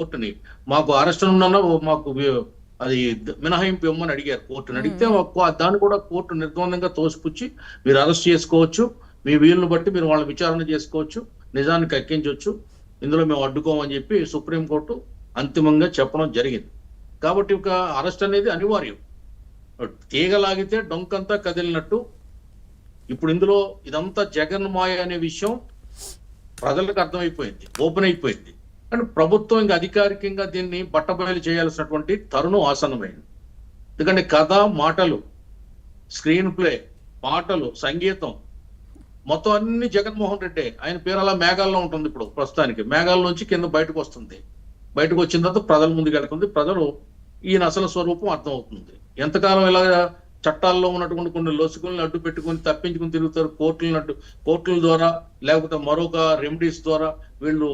కోర్టుని. మాకు అరెస్ట్ ఉన్న మాకు అది మినహాయింపు ఇవ్వమని అడిగారు కోర్టుని. అడిగితే దాన్ని కూడా కోర్టు నిర్ద్వందంగా తోసిపుచ్చి మీరు అరెస్ట్ చేసుకోవచ్చు, మీ వీలును బట్టి మీరు వాళ్ళ విచారణ చేసుకోవచ్చు, నిజానికి ఎక్కించవచ్చు, ఇందులో మేము అడ్డుకోమని చెప్పి సుప్రీంకోర్టు అంతిమంగా చెప్పడం జరిగింది. కాబట్టి ఒక అరెస్ట్ అనేది అనివార్యం. తీగలాగితే డొంకంతా కదిలినట్టు ఇప్పుడు ఇందులో ఇదంతా జగన్ మాయ అనే విషయం ప్రజలకు అర్థమైపోయింది, ఓపెన్ అయిపోయింది. కానీ ప్రభుత్వం ఇంకా అధికారికంగా దీన్ని బట్టబయలు చేయాల్సినటువంటి తరుణం ఆసన్నమైంది. ఎందుకంటే కథ, మాటలు, స్క్రీన్ ప్లే, పాటలు, సంగీతం మొత్తం అన్ని జగన్మోహన్ రెడ్డి. ఆయన పేరు అలా మేఘాల్లో ఉంటుంది. ఇప్పుడు ప్రస్తుతానికి మేఘాల నుంచి కింద బయటకు వస్తుంది. బయటకు వచ్చిన తర్వాత ప్రజల ముందుకు వెళ్తుంది. ప్రజలు ఈయన అసలు స్వరూపం అర్థమవుతుంది. ఎంతకాలం ఇలా చట్టాల్లో ఉన్నటువంటి కొన్ని లొసుగులను అడ్డు పెట్టుకుని తప్పించుకుని తిరుగుతారు. కోర్టుల ద్వారా లేకపోతే మరొక రెమెడీస్ ద్వారా వీళ్ళు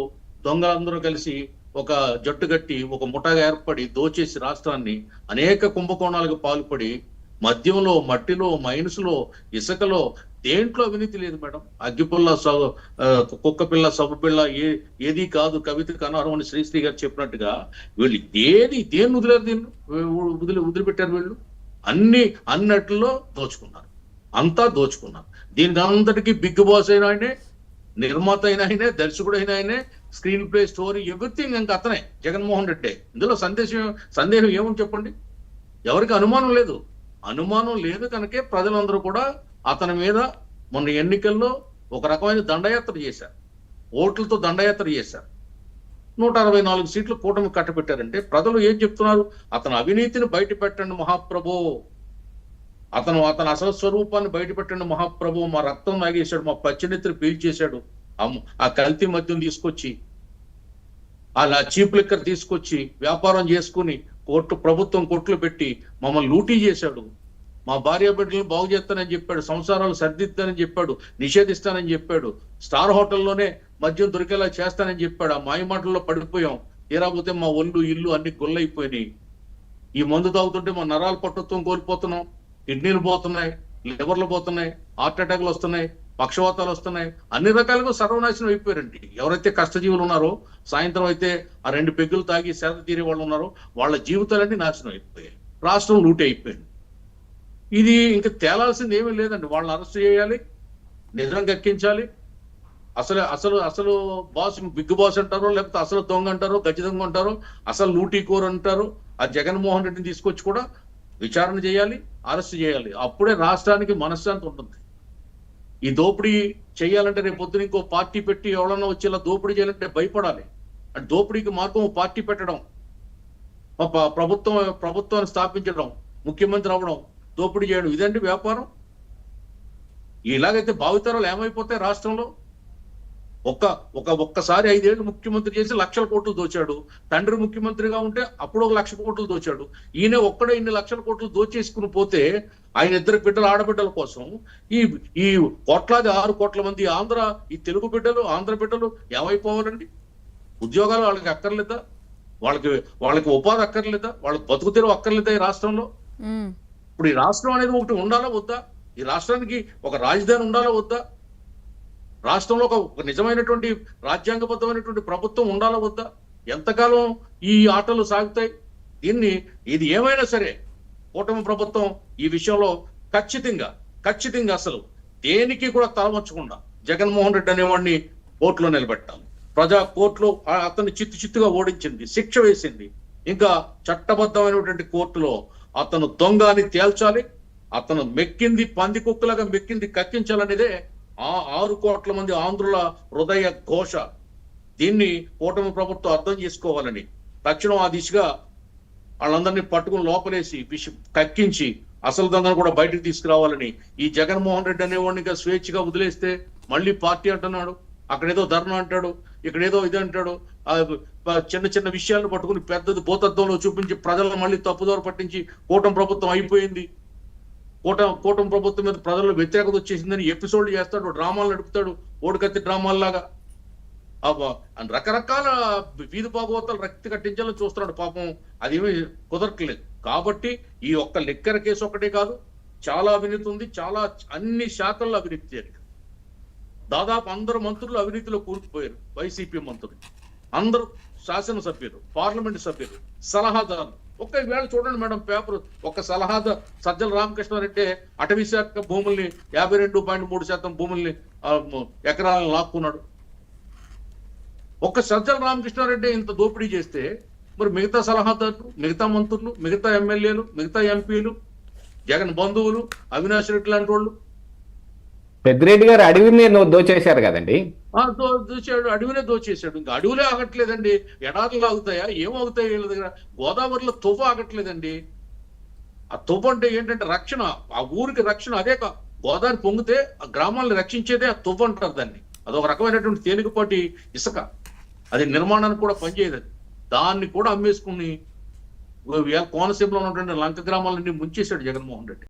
దొంగలందరూ కలిసి ఒక జట్టు కట్టి ఒక ముఠాగా ఏర్పడి దోచేసి రాష్ట్రాన్ని అనేక కుంభకోణాలకు పాల్పడి మద్యంలో, మట్టిలో, మైన్స్లో, ఇసుకలో దేంట్లో అవినీతి లేదు మేడం. అగ్గిపుల్ల, కుక్క పిల్ల, సబ్బు పిల్ల ఏది కాదు కవితకు అనర్హం అని శ్రీశ్రీ గారు చెప్పినట్టుగా వీళ్ళు దేన్ని వదిలేరు, దీన్ని వదిలిపెట్టారు. వీళ్ళు అన్నట్లో దోచుకున్నారు, అంతా దోచుకున్నారు. దీనికి అంతటికీ బిగ్ బాస్ అయిన ఆయనే, నిర్మాత అయిన ఆయనే, దర్శకుడు అయిన ఆయనే, స్క్రీన్ ప్లే, స్టోరీ, ఎవ్రీథింగ్ ఇంకా అతనే జగన్మోహన్ రెడ్డి. ఇందులో సందేహం ఏమని చెప్పండి? ఎవరికి అనుమానం లేదు కనుకే ప్రజలందరూ కూడా అతని మీద మొన్న ఎన్నికల్లో ఒక రకమైన దండయాత్ర చేశారు, ఓట్లతో దండయాత్ర చేశారు. 164 సీట్లు కూటమి కట్టబెట్టారంటే ప్రజలు ఏం చెప్తున్నారు? అతని అవినీతిని బయట పెట్టండి మహాప్రభు, అతను అసలు స్వరూపాన్ని బయట పెట్టండి మహాప్రభు, మా రక్తం తాగేశాడు, మా పచ్చినెత్తులు పీల్చేశాడు, ఆ కల్తీ మద్యం తీసుకొచ్చి, అలా చీప్ లిక్కర్ తీసుకొచ్చి వ్యాపారం చేసుకుని ప్రభుత్వం కొట్లు పెట్టి మమ్మల్ని లూటీ చేశాడు, మా భార్య బిడ్డలను బాగు చేస్తానని చెప్పాడు, సంసారాలు సర్దిద్దానని చెప్పాడు, నిషేధిస్తానని చెప్పాడు, స్టార్ హోటల్లోనే మద్యం దొరికేలా చేస్తానని చెప్పాడు. ఆ మాయమాటల్లో పడిపోయాం. తీరాపోతే మా ఒళ్ళు ఇల్లు అన్ని గొల్లైపోయినాయి. ఈ మందు తాగుతుంటే మా నరాల పట్టుత్వం కోల్పోతున్నాం, కిడ్నీలు పోతున్నాయి, లివర్లు పోతున్నాయి, హార్ట్ అటాక్లు వస్తున్నాయి, పక్షవాతాలు వస్తున్నాయి, అన్ని రకాలుగా సర్వనాశనం అయిపోయారండి. ఎవరైతే కష్టజీవులు ఉన్నారో, సాయంత్రం అయితే ఆ 2 పెగ్గులు తాగి సేద తీరే వాళ్ళు ఉన్నారో వాళ్ళ జీవితాలన్నీ నాశనం అయిపోయాయి. రాష్ట్రం లూటీ అయిపోయింది. ఇది ఇంకా తేలాల్సింది ఏమీ లేదండి. వాళ్ళని అరెస్ట్ చేయాలి, నిజం గక్కించాలి. అసలు బాస్, బిగ్ బాస్ అంటారో, లేకపోతే అసలు దొంగ అంటారో, గజ్జి దొంగ అంటారో, అసలు లూటీ కోర్ అంటారో, ఆ జగన్మోహన్ రెడ్డిని తీసుకొచ్చి కూడా విచారణ చేయాలి, అరెస్ట్ చేయాలి. అప్పుడే రాష్ట్రానికి మనశ్శాంతి ఉంటుంది. ఈ దోపిడీ చేయాలంటే రేపు పొద్దున ఇంకో పార్టీ పెట్టి ఎవరన్నా వచ్చి ఇలా దోపిడీ చేయాలంటే భయపడాలి. అంటే దోపిడీకి మార్గం పార్టీ పెట్టడం, ప్రభుత్వాన్ని స్థాపించడం, ముఖ్యమంత్రి అవ్వడం, దోపిడీ చేయడం, ఇదండి వ్యాపారం. ఇలాగైతే భావితరాలు ఏమైపోతాయి రాష్ట్రంలో? ఒక్కసారి 5 ఏళ్ళు ముఖ్యమంత్రి చేసి లక్షల కోట్లు దోచాడు. తండ్రి ముఖ్యమంత్రిగా ఉంటే అప్పుడు 1 లక్ష కోట్లు దోచాడు. ఈయన ఒక్కడే ఇన్ని లక్షల కోట్లు దోచేసుకుని పోతే ఆయన 2 బిడ్డలు, ఆడబిడ్డల కోసం ఈ కోట్లాది 6 కోట్ల మంది ఈ తెలుగు బిడ్డలు, ఆంధ్ర బిడ్డలు ఏమైపోవాలండి? ఉద్యోగాలు వాళ్ళకి అక్కర్లేదా? వాళ్ళకి ఉపాధి అక్కర్లేదా? వాళ్ళకి బతుకు తెరువు అక్కర్లేదా ఈ రాష్ట్రంలో? ఇప్పుడు ఈ రాష్ట్రం అనేది ఒకటి ఉండాలా వద్దా? ఈ రాష్ట్రానికి ఒక రాజధాని ఉండాలా వద్దా? రాష్ట్రంలో ఒక నిజమైనటువంటి రాజ్యాంగబద్ధమైనటువంటి ప్రభుత్వం ఉండాలా వద్దా? ఎంతకాలం ఈ ఆటలు సాగుతాయి? ఇది ఏమైనా సరే కూటమి ప్రభుత్వం ఈ విషయంలో ఖచ్చితంగా అసలు దేనికి కూడా తలవంచకుండా జగన్మోహన్ రెడ్డి అనేవాడిని కోర్టులో నిలబెట్టాలి. ప్రజా కోర్టులో అతన్ని చిత్తుగా ఓడించింది, శిక్ష వేసింది. ఇంకా చట్టబద్ధమైనటువంటి కోర్టులో అతను దొంగ అని తేల్చాలి. అతను పంది కుక్కలాగా మెక్కింది కక్కించాలనేదే ఆ 6 కోట్ల మంది ఆంధ్రుల హృదయ ఘోష. దీన్ని కూటమి ప్రభుత్వం అర్థం చేసుకోవాలని తక్షణం ఆ దిశగా వాళ్ళందరినీ పట్టుకుని లోపలేసి కక్కించి అసలు దొంగను కూడా బయటకు తీసుకురావాలని. ఈ జగన్మోహన్ రెడ్డి అనేవాడిని స్వేచ్ఛగా వదిలేస్తే మళ్ళీ పార్టీ అంటున్నాడు, అక్కడేదో ధర్నా అంటాడు, ఇక్కడేదో ఇది అంటాడు. చిన్న విషయాలను పట్టుకుని పెద్దది భూతత్వంలో చూపించి ప్రజలను మళ్ళీ తప్పుదోవ పట్టించి కూటమి ప్రభుత్వం అయిపోయింది, కూటమి ప్రభుత్వం మీద ప్రజల్లో వ్యతిరేకత వచ్చేసిందని ఎపిసోడ్లు చేస్తాడు, డ్రామాలు నడుపుతాడు, ఓడికత్తి డ్రామాల్లాగా. రకరకాల వీధి భాగవతాలు రక్తి కట్టించాలని చూస్తున్నాడు. పాపం అదేమీ కుదరట్లేదు. కాబట్టి ఈ ఒక్క లిక్కర్ కేసు ఒకటే కాదు, చాలా అవినీతి ఉంది, చాలా అన్ని శాఖల్లో అవినీతి జరిగింది. దాదాపు అందరు మంత్రులు అవినీతిలో కూరుకుపోయారు, వైసీపీ మంత్రులు అందరూ. శాసనసభ్యులు, పార్లమెంట్ సభ్యులు, సలహాదారులు. వేళ చూడండి మేడం పేపర్, ఒక సలహాదారు సజ్జల రామకృష్ణారెడ్డి అటవీ శాఖ భూముల్ని 52.3% భూముల్ని ఎకరాలను లాక్కున్నాడు. సజ్జల రామకృష్ణారెడ్డి ఇంత దోపిడీ చేస్తే మరి మిగతా సలహాదారులు, మిగతా మంత్రులు, మిగతా ఎమ్మెల్యేలు, మిగతా ఎంపీలు, జగన్ బంధువులు, అవినాష్ రెడ్డి లాంటి వాళ్ళు. పెద్దిరెడ్డి గారు అడవిని దోచేశారు కదండి. దోచాడు, అడవినే దోచేశాడు. ఇంకా అడవులే ఆగట్లేదండి. ఎడారులు ఆగుతాయా? ఏమవుతాయి వీళ్ళ దగ్గర? గోదావరిలో తువ్వ ఆగట్లేదండి. ఆ తువ్వ అంటే ఏంటంటే రక్షణ, ఆ ఊరికి రక్షణ. అదే గోదావరి పొంగితే ఆ గ్రామాలను రక్షించేదే ఆ తువ్వ అంటారు దాన్ని. అదొక రకమైనటువంటి తేలికపాటి ఇసుక, అది నిర్మాణానికి కూడా పనిచేయదు. దాన్ని కూడా అమ్మేసుకుని కోనసీమలో ఉన్నటువంటి లంక గ్రామాలన్నీ ముంచేశాడు జగన్మోహన్ రెడ్డి.